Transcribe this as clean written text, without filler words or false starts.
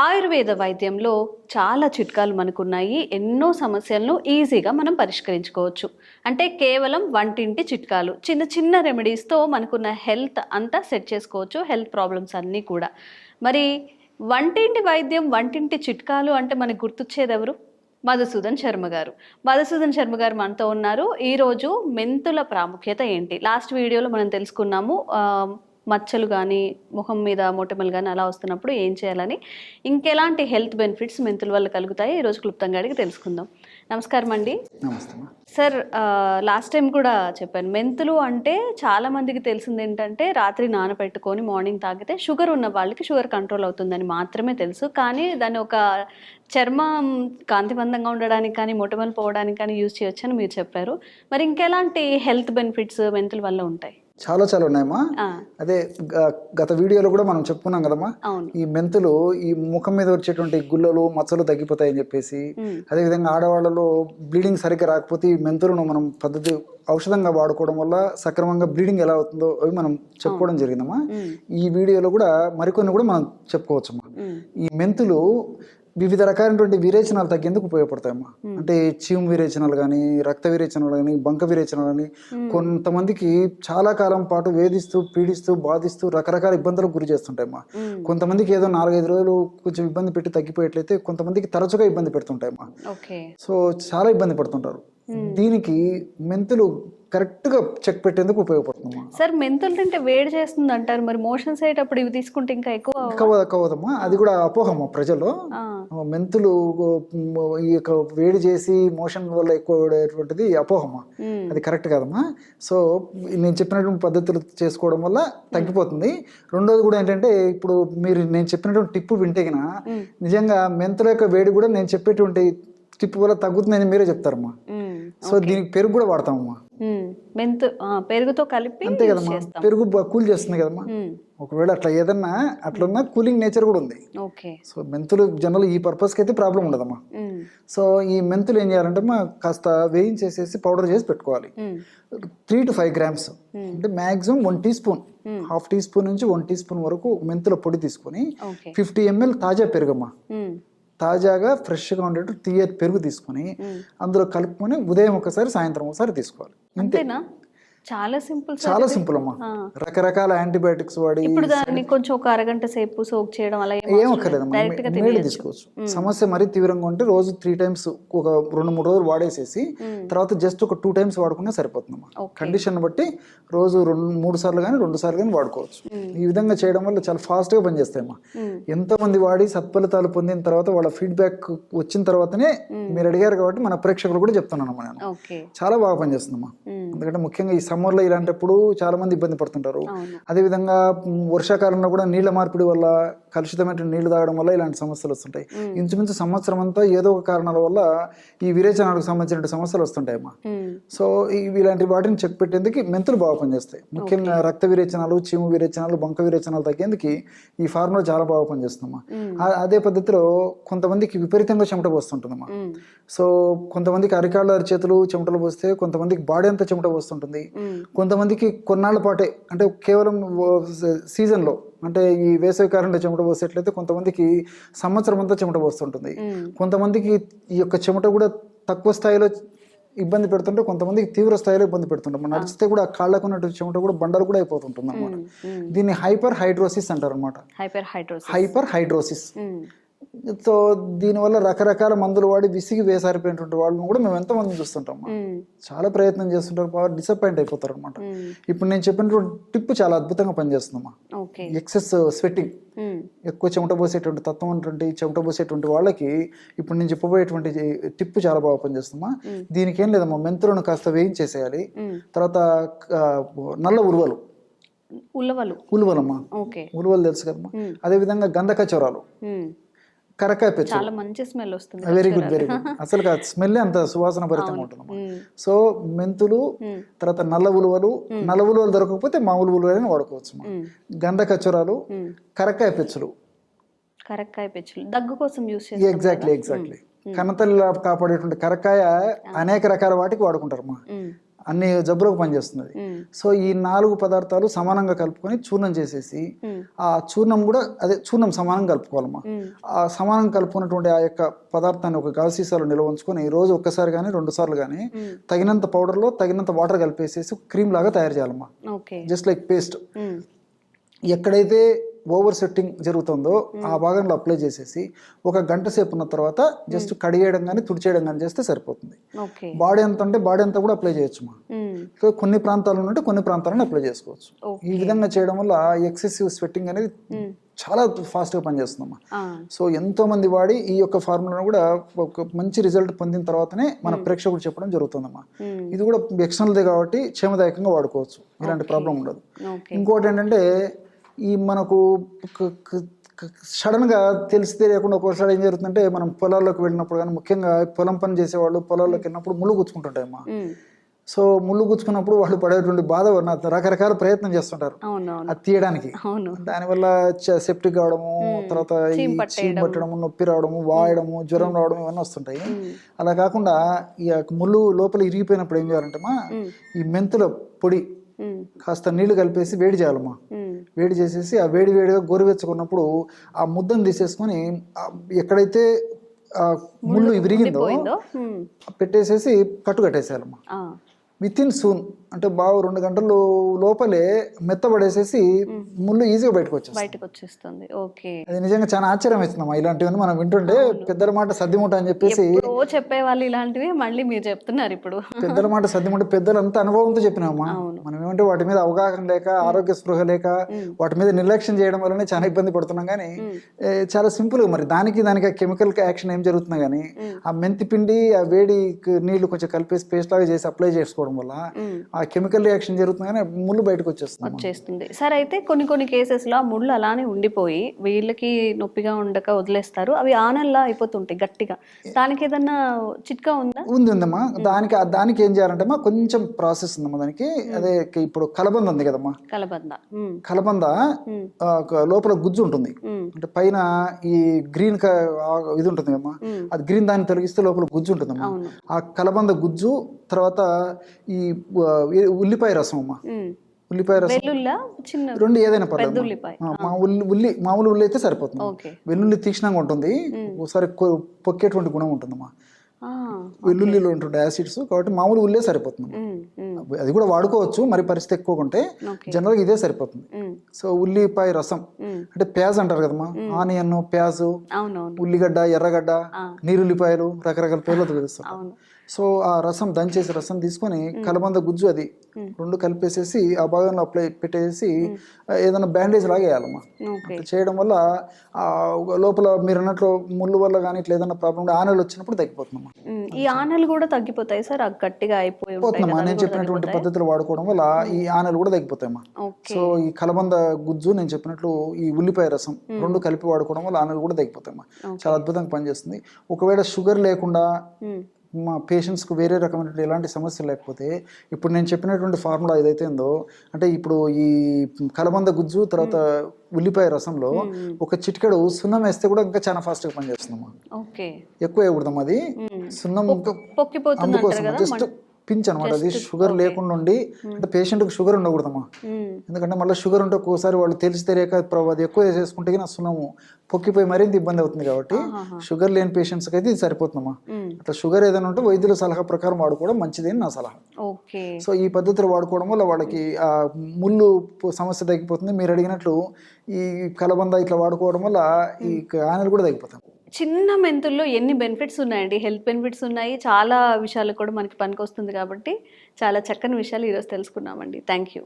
ఆయుర్వేద వైద్యంలో చాలా చిట్కాలు మనకున్నాయి. ఎన్నో సమస్యలను ఈజీగా మనం పరిష్కరించుకోవచ్చు. అంటే కేవలం వంటింటి చిట్కాలు. చిన్న చిన్న రెమెడీస్‌తో మనకున్న హెల్త్ అంతా సెట్ చేసుకోవచ్చు. హెల్త్ ప్రాబ్లమ్స్ అన్నీ కూడా. మరి వంటింటి వైద్యం, వంటింటి చిట్కాలు అంటే మనకు గుర్తొచ్చేదెవరు? మధుసూదన్ శర్మ గారు. మధుసూదన్ శర్మ గారు మనతో ఉన్నారు. ఈరోజు మెంతుల ప్రాముఖ్యత ఏంటి? లాస్ట్ వీడియోలో మనం తెలుసుకున్నాము. మచ్చలు కానీ, ముఖం మీద మొటిమలు కానీ అలా వస్తున్నప్పుడు ఏం చేయాలని, ఇంకెలాంటి హెల్త్ బెనిఫిట్స్ మెంతుల వల్ల కలుగుతాయి ఈరోజు క్లుప్తంగా అడిగి తెలుసుకుందాం. నమస్కారం అండి. నమస్తే సార్, లాస్ట్ టైం కూడా చెప్పాను, మెంతులు అంటే చాలా మందికి తెలిసింది ఏంటంటే రాత్రి నానబెట్టుకొని మార్నింగ్ తాగితే షుగర్ ఉన్న వాళ్ళకి షుగర్ కంట్రోల్ అవుతుందని మాత్రమే తెలుసు. కానీ దాన్ని ఒక చర్మం కాంతివంతంగా ఉండడానికి కానీ, మొటిమలు పోవడానికి కానీ యూజ్ చేయొచ్చని మీరు చెప్పారు. మరి ఇంకెలాంటి హెల్త్ బెనిఫిట్స్ మెంతుల వల్ల ఉంటాయి? చాలా ఉన్నాయమ్మా. అదే గత వీడియోలో కూడా మనం చెప్పుకున్నాం కదమ్మా, ఈ మెంతులు ఈ ముఖం మీద వచ్చేటువంటి గుల్లలు మచ్చలు తగ్గిపోతాయని చెప్పేసి, అదేవిధంగా ఆడవాళ్ళలో బ్లీడింగ్ సరిగ్గా రాకపోతే ఈ మెంతులను మనం పద్ధతి ఔషధంగా వాడుకోవడం వల్ల సక్రమంగా బ్లీడింగ్ ఎలా అవుతుందో అవి మనం చెప్పుకోవడం జరిగిందమ్మా. ఈ వీడియోలో కూడా మరికొన్ని కూడా మనం చెప్పుకోవచ్చమ్మా. ఈ మెంతులు వివిధ రకాలైనటువంటి విరేచనాలు తగ్గేందుకు ఉపయోగపడతాయమ్మా. అంటే చీము విరేచనాలు కానీ, రక్త విరేచనాలు కానీ, బంక విరేచనాలు కానీ, కొంతమందికి చాలా కాలం పాటు వేధిస్తూ, పీడిస్తూ, బాధిస్తూ రకరకాల ఇబ్బందులకు గురి చేస్తుంటాయమ్మా. కొంతమందికి ఏదో 4-5 రోజులు కొంచెం ఇబ్బంది పెట్టి తగ్గిపోయేట్లయితే, కొంతమందికి తరచుగా ఇబ్బంది పెడుతుంటాయమ్మా. సో చాలా ఇబ్బంది పడుతుంటారు. దీనికి మెంతులు కరెక్ట్ గా చెక్ పెట్టేందుకు ఉపయోగపడుతుంది. సార్, మెంతులు తింటే వేడి చేస్తుంది అంటారు, మరి మోషన్స్ అయ్యేటప్పుడు ఇవి తీసుకుంటే ఇంకా ఎక్కువ కవ్వదమ్మా. అది కూడా అపోహమ్మా ప్రజలు. మెంతులు ఈ యొక్క వేడి చేసి మోషన్ వల్ల ఎక్కువ వేడేటువంటిది అపోహమ్మా. అది కరెక్ట్ కాదమ్మా. సో నేను చెప్పినటువంటి పద్ధతులు చేసుకోవడం వల్ల తగ్గిపోతుంది. రెండోది కూడా ఏంటంటే, ఇప్పుడు మీరు నేను చెప్పినటువంటి టిప్పు వింటే నిజంగా మెంతుల యొక్క వేడి కూడా నేను చెప్పేటువంటి టిప్పు వల్ల తగ్గుతుందని మీరే చెప్తారమ్మా. సో దీనికి పెరుగు కూడా వాడతామమ్మా. పెరుగుతో కలిపి అంతే కదమ్మా. పెరుగు కూల్ చేస్తుంది కదమ్మా. ఒకవేళ అట్లా ఏదన్నా అట్లున్నా కూలింగ్ నేచర్ కూడా ఉంది. సో మెంతులు జనరల్ ఈ పర్పస్కి అయితే ప్రాబ్లం ఉండదమ్మా. సో ఈ మెంతులు ఏం చేయాలంటే కాస్త వేయించేసేసి పౌడర్ చేసి పెట్టుకోవాలి. 3 to 5 grams అంటే మాక్సిమం 1 teaspoon, ½ teaspoon నుంచి 1 teaspoon వరకు మెంతుల పొడి తీసుకొని 50 ml తాజా పెరుగమ్మా, తాజాగా ఫ్రెష్గా ఉండేట్టు తీయటి పెరుగు తీసుకొని అందులో కలుపుకొని ఉదయం ఒకసారి, సాయంత్రం ఒకసారి తీసుకోవాలి. అంతేనా? చాలా సింపుల్. చాలా సింపుల్ అమ్మా. రకరకాల యాంటీబయాటిక్స్ వాడి ఇప్పుడు దాన్ని కొంచెం ఒక అరగంట సేపు సోక్ చేయడం అలా ఏం అక్కర్లేదమ్మా. తీసుకోవచ్చు. సమస్య మరీ తీవ్రంగా ఉంటే రోజు 3 times ఒక 2-3 రోజులు వాడేసేసి తర్వాత జస్ట్ ఒక 2 times వాడుకున్నా సరిపోతుందమ్మా. కండిషన్ బట్టి రోజు 2-3 సార్లు కానీ 2 సార్లు కానీ వాడుకోవచ్చు. ఈ విధంగా చేయడం వల్ల చాలా ఫాస్ట్ గా పనిచేస్తాయమ్మా. ఎంతో మంది వాడి సత్ఫలితాలు పొందిన తర్వాత వాళ్ళ ఫీడ్బ్యాక్ వచ్చిన తర్వాతనే మీరు అడిగారు కాబట్టి మన ప్రేక్షకులు కూడా చెప్తున్నానమ్మా. నేను చాలా బాగా పనిచేస్తుందమ్మా. ఎందుకంటే ముఖ్యంగా ఈ సమ్మర్ లో ఇలాంటప్పుడు చాలా మంది ఇబ్బంది పడుతుంటారు. అదేవిధంగా వర్షాకాలంలో కూడా నీళ్ల మార్పిడి వల్ల, కలుషితమైన నీళ్లు తాగడం వల్ల ఇలాంటి సమస్యలు వస్తుంటాయి. ఇంచుమించు సంవత్సరం అంతా ఏదో ఒక కారణాల వల్ల ఈ విరేచనాలకు సంబంధించిన సమస్యలు వస్తుంటాయమ్మా. సో ఇలాంటి వాటిని చెక్ పెట్టేందుకు మెంతులు బాగా పనిచేస్తాయి. ముఖ్యంగా రక్త విరేచనాలు, చీము విరేచనాలు, బంక విరేచనాలు తగ్గేందుకు ఈ ఫార్ములా చాలా బాగా పనిచేస్తుందమ్మా. అదే పద్ధతిలో కొంతమందికి విపరీతంగా చెమట పోస్తుంటుందమ్మా. సో కొంతమందికి అరికాళ్ళ చేతులు చెమటలు పోస్తే, కొంతమందికి బాడీ అంతా చెమట పోస్తుంటుంది. కొంతమందికి కొన్నాళ్ల పాటే, అంటే కేవలం సీజన్లో, అంటే ఈ వేసవి కాలంలో చెమట పోసేట్లయితే కొంతమందికి సంవత్సరం అంతా చెమట పోస్తుంటుంది. కొంతమందికి ఈ యొక్క చెమట కూడా తక్కువ స్థాయిలో ఇబ్బంది పెడుతుంటే, కొంతమందికి తీవ్ర స్థాయిలో ఇబ్బంది పెడుతుంటాం. మనం నడిచితే కూడా కాళ్ళకు ఉన్నటువంటి చెమట కూడా బండలు కూడా అయిపోతుంటుంది అనమాట. దీన్ని హైపర్ హైడ్రోసిస్ అంటారు అనమాట. Hyper hidrosis. సో దీనివల్ల రకరకాల మందులు వాడి విసిగి వేసారిపోయినటువంటి వాళ్ళని కూడా మేము ఎంతమంది చూస్తుంటాం. చాలా ప్రయత్నం చేస్తుంటారు, డిసప్పాయింట్ అయిపోతారు అనమాట. ఇప్పుడు నేను చెప్పినటువంటి టిప్ చాలా అద్భుతంగా పనిచేస్తుందమ్మా. ఎక్సెస్ స్వెట్టింగ్, ఎక్కువ చెమట పోసేటువంటి తత్వం ఉన్నటువంటి చెమట పోసేటువంటి వాళ్ళకి ఇప్పుడు నేను చెప్పబోయేటువంటి టిప్ చాలా బాగా పనిచేస్తుందమ్మా. దీనికి ఏం లేదమ్మా, మెంతులను కాస్త వేయించేసేయాలి. తర్వాత నల్ల ఉలువలమ్మా, ఉలువలు తెలుసు కదమ్మా. అదే విధంగా గంధకచూరాలు, కరకాయ పెచ్చు, చాలా మంచి స్మెల్ వస్తుంది. Very good. అసలు స్మెల్ అంత సువాసన భరితంగా ఉంటుంది. సో మెంతులు, తర్వాత నల్ల ఉలువలు దొరకకపోతే మామూలు ఉలువలని వాడుకోవచ్చు. గంధకచూరాలు, కరకాయ పెచ్చులు దగ్గు కోసం యూస్ చేస్తారు. ఎగ్జాక్ట్లీ. కన్నతల్లి కాపాడేటువంటి కరకాయ అనేక రకాల వాటికి వాడుకుంటారమ్మా. అన్ని జబ్బులకు పనిచేస్తుంది. సో ఈ 4 పదార్థాలు సమానంగా కలుపుకొని చూర్ణం చేసేసి ఆ చూర్ణం కూడా అదే చూర్ణం సమానంగా కలుపుకోవాలమ్మా. ఆ సమానంగా కలుపుకున్నటువంటి ఆ యొక్క పదార్థాన్ని ఒక గాజు సీసాలో నిల్వ ఉంచుకొని రోజు ఒక్కసారి కానీ 2 సార్లు కానీ తగినంత పౌడర్లో తగినంత వాటర్ కలిపేసేసి క్రీమ్ లాగా తయారు చేయాలమ్మా. Just like paste. ఎక్కడైతే ఓవర్ సెట్టింగ్ జరుగుతుందో ఆ భాగంలో అప్లై చేసేసి ఒక గంట సేపు ఉన్న తర్వాత జస్ట్ కడిగేయడం కానీ తుడిచేయడం కానీ చేస్తే సరిపోతుంది. బాడీ ఎంత అంటే బాడీ అంతా కూడా అప్లై చేయొచ్చు. కొన్ని ప్రాంతాలు ఉంటే కొన్ని ప్రాంతాలను అప్లై చేసుకోవచ్చు. ఈ విధంగా చేయడం వల్ల ఎక్సెసివ్ స్వెట్టింగ్ అనేది చాలా ఫాస్ట్గా పనిచేస్తుందమ్మా. సో ఎంతో మంది వాడి ఈ యొక్క ఫార్ములాను కూడా ఒక మంచి రిజల్ట్ పొందిన తర్వాతనే మన ప్రేక్షకుడు చెప్పడం జరుగుతుందమ్మా. ఇది కూడా ఎక్స్టర్నల్దే కాబట్టి క్షేమదాయకంగా వాడుకోవచ్చు, ఇలాంటి ప్రాబ్లం ఉండదు. ఇంకోటి ఏంటంటే ఈ మనకు సడన్గా తెలిసి తెలియకుండా ఒక్కోసారి ఏం జరుగుతుందంటే మనం పొలాల్లోకి వెళ్ళినప్పుడు కానీ ముఖ్యంగా పొలం పని చేసేవాళ్ళు పొలాల్లోకి వెళ్ళినప్పుడు ముళ్ళు గుచ్చుకుంటుంటాయమ్మా. సో ముళ్ళు గుచ్చుకున్నప్పుడు వాళ్ళు పడేటువంటి బాధ రకరకాల ప్రయత్నం చేస్తుంటారు అది తీయడానికి. దానివల్ల సెప్టిక్ కావడము, తర్వాత చీమ్ పట్టడము, నొప్పి రావడము, వాయడము, జ్వరం రావడం ఇవన్నీ వస్తుంటాయి. అలా కాకుండా ఈ ముళ్ళు లోపల ఇరిగిపోయినప్పుడు ఏం చేయాలంటే ఈ మెంతుల పొడి కాస్త నీళ్లు కలిపేసి వేడి చేయాలమ్మా. వేడి చేసేసి ఆ వేడిగా గోరువెచ్చుకున్నప్పుడు ఆ ముద్దను తీసేసుకొని ఎక్కడైతే ఆ ముళ్ళు విరిగిందో పెట్టేసేసి కట్టు కట్టేసేయాలమ్మా. విత్ ఇన్ సూన్ అంటే బాగా 2 గంటలు లోపలే మెత్తబడేసేసి ముళ్ళు ఈజీగా బయటకు వచ్చేస్తుంది. అది నిజంగా చాలా ఆశ్చర్యం వేస్తుందమ్మా. ఇలాంటివన్నీ మనం వింటుంటే పెద్దల మాట సర్దిముట అని చెప్పేసి చెప్పేవాళ్ళు ఇలాంటివి మళ్ళీ మీరు చెప్తున్నారు ఇప్పుడు. పెద్దల మాట సర్దిముట పెద్దలు అంత అనుభవంతో చెప్పినామా. మనం ఏమంటే వాటి మీద అవగాహన లేక, ఆరోగ్య స్పృహ లేక వాటి మీద నిర్లక్ష్యం చేయడం వల్లనే చాలా ఇబ్బంది పడుతున్నాం. కానీ చాలా సింపుల్ గా మరి దానికి కెమికల్ యాక్షన్ ఏం జరుగుతున్నా కానీ ఆ మెంతి పిండి ఆ వేడి నీళ్లు కొంచెం కలిపేసి పేస్ట్ లాగా చేసి అప్లై చేసుకోవడం వల్ల ఆ కెమికల్ రియాక్షన్ జరుగుతుంది కానీ ముళ్ళు బయటకు వచ్చేస్తుంది. సరే, అయితే కొన్ని కేసెస్ లో ముళ్ళు అలానే ఉండిపోయి వీళ్ళకి నొప్పిగా ఉండక వదిలేస్తారు, అవి ఆనల్లా అయిపోతుంటాయి గట్టిగా. దానికి ఏదన్నా చిట్కా ఉందా? ఉందమ్మా. దానికి ఏం చేయాలంటే కొంచెం ప్రాసెస్ ఉందమ్మా దానికి. అదే ఇప్పుడు కలబంద ఉంది కదమ్మా, కలబంద లోపల గుజ్జు ఉంటుంది. అంటే పైన ఈ గ్రీన్ ఇది ఉంటుంది కదమ్మా, అది గ్రీన్ దాన్ని తొలగిస్తే లోపల గుజ్జు ఉంటుందమ్మా. ఆ కలబంద గుజ్జు, తర్వాత ఈ ఉల్లిపాయ రసం అమ్మా. ఉల్లిపాయ రసం 2 ఏదైనా పర్లేదు. మామూలు ఉల్లి అయితే సరిపోతుంది. వెల్లుల్లి తీక్షణంగా ఉంటుంది, ఒకసారి పొక్కేటువంటి గుణం ఉంటుందమ్మా. వెల్లుల్లిలో ఉంటుండే యాసిడ్స్ కాబట్టి మామూలు ఉల్లే సరిపోతుంది. అది కూడా వాడుకోవచ్చు, మరి పరిస్థితి ఎక్కువ ఉంటే జనరల్గా ఇదే సరిపోతుంది. సో ఉల్లిపాయ రసం అంటే ప్యాజ్ అంటారు కదమ్మా, ఆనియన్, ప్యాజు, ఉల్లిగడ్డ, ఎర్రగడ్డ, నీరుల్లిపాయలు, రకరకాల పేర్లతో పిలుస్తాం. సో ఆ రసం దంచేసి రసం తీసుకొని కలబంద గుజ్జు అది 2 కలిపేసేసి ఆ భాగంలో అప్లై పెట్టేసి ఏదైనా బ్యాండేజ్ లాగా వేయాలమ్మా. చేయడం వల్ల లోపల మీరు అన్నట్లు ముళ్ళు వల్ల కానీ ఇట్లా ఏదైనా ప్రాబ్లం ఆనలు వచ్చినప్పుడు తగ్గిపోతుందమ్మా. ఈ ఆనలు కూడా తగ్గిపోతాయి సార్, గట్టిగా అయిపోతుందమ్మా. నేను చెప్పినటువంటి పద్ధతులు వాడుకోవడం వల్ల ఈ ఆనలు కూడా తగ్గిపోతాయమ్మా. సో ఈ కలబంద గుజ్జు నేను చెప్పినట్లు ఈ ఉల్లిపాయ రసం 2 కలిపి వాడుకోవడం వల్ల ఆనలు కూడా తగ్గిపోతాయమ్మా. చాలా అద్భుతంగా పనిచేస్తుంది. ఒకవేళ షుగర్ లేకుండా మా పేషెంట్స్కు వేరే రకమైన ఎలాంటి సమస్య లేకపోతే ఇప్పుడు నేను చెప్పినటువంటి ఫార్ములా ఏదైతే ఉందో, అంటే ఇప్పుడు ఈ కలబంద గుజ్జు తర్వాత ఉల్లిపాయ రసంలో ఒక చిటికెడు సున్నం వేస్తే కూడా ఇంకా చాలా ఫాస్ట్ గా పనిచేస్తుందమ్మా. ఎక్కువ వేయకూడదమ్మా, అది సున్నం అందుకోసం జస్ట్ పించ్ అనమాట. అది షుగర్ లేకుండా ఉండి, అంటే పేషెంట్కి షుగర్ ఉండకూడదమ్మా. ఎందుకంటే మళ్ళీ షుగర్ ఉంటే ఒక్కోసారి వాళ్ళు తెలిసి తెలియక అది ఎక్కువ వేసేసుకుంటే నా సున్నము పొక్కిపోయి మరింత ఇబ్బంది అవుతుంది. కాబట్టి షుగర్ లేని పేషెంట్స్కి అయితే ఇది సరిపోతుందమ్మా. అట్లా షుగర్ ఏదైనా ఉంటే వైద్యుల సలహా ప్రకారం వాడుకోవడం మంచిది అని నా సలహా. సో ఈ పద్ధతిలో వాడుకోవడం వల్ల వాళ్ళకి ఆ ముళ్ళు సమస్య తగ్గిపోతుంది. మీరు అడిగినట్లు ఈ కలబంద ఇట్లా వాడుకోవడం వల్ల ఈ ఆనలు కూడా తగ్గిపోతాయి. చిన్న మెంతుల్లో ఎన్ని బెనిఫిట్స్ ఉన్నాయండి, హెల్త్ బెనిఫిట్స్ ఉన్నాయి, చాలా విషయాలు కూడా మనకి పనికి వస్తుంది. కాబట్టి చాలా చక్కని విషయాలు ఈరోజు తెలుసుకున్నామండి. Thank you.